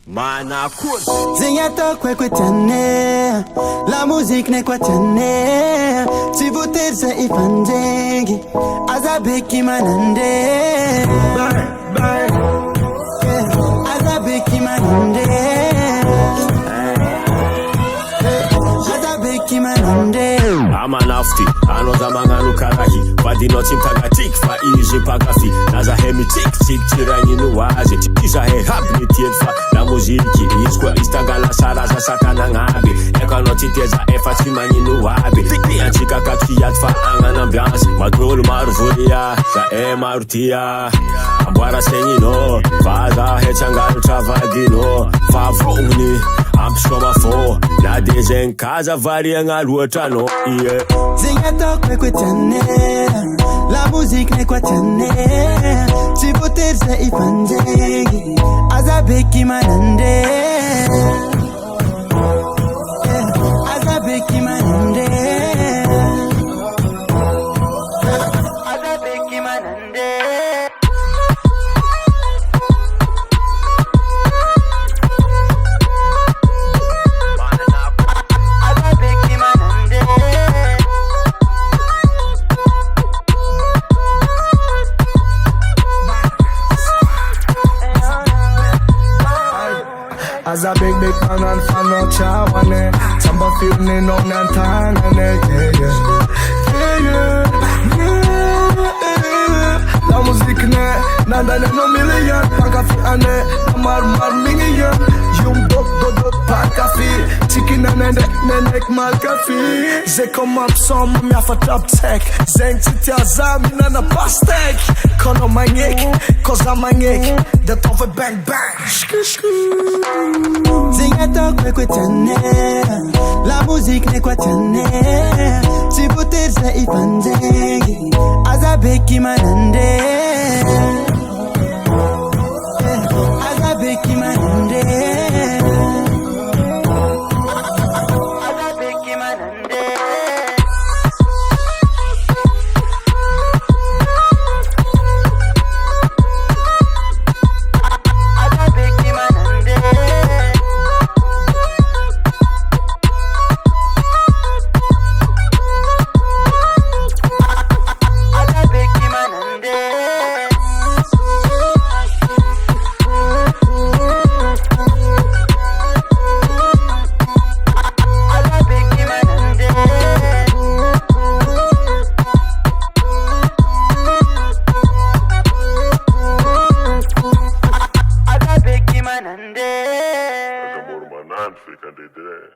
Manakun Zingato kwe tane La musique n'est quoi tane Si vous t'êtes ifanjengi Azabeki manande Bye Azabeki manande Azabeki manande Amanafti, anoza manganu karaki Vadinoti mpagatik, fa ije pagafi Naza hemi tik tirani nuwaze Tiza he habni tielfa La muziki, iskwa istangala saraza sakana ngabe Eka noti teza efa timani nuwabe Pia chika kakiyat fa angan ambiance Madrolu maruvulia, za marutia Ambwara senino, vaza hechangaru travagino Favoni, amshoma fo Na dezen kaza varia ngaluotano Zingato kwe tane La musique n'est quoi tane Si vous t'êtes ifanjengi Azabeki manande Azabeki manande Azabeki manande As a big man and fan of chawane Samba feeling on and tangane La musique ne Nanda ne no million Paka fi ane Mar million Yum dok Paka fi Chicken and nenek mal kafi Ze kom up som Mia fa trap tech Zeng titia zami na pastek Kono mangek Koza mangek Det over bang bang Zingato kwe tane La musique n'est quoi tane Si vous t'êtes ifanjengi Azabeki manande Azabeki manande Azabeki manande Fica de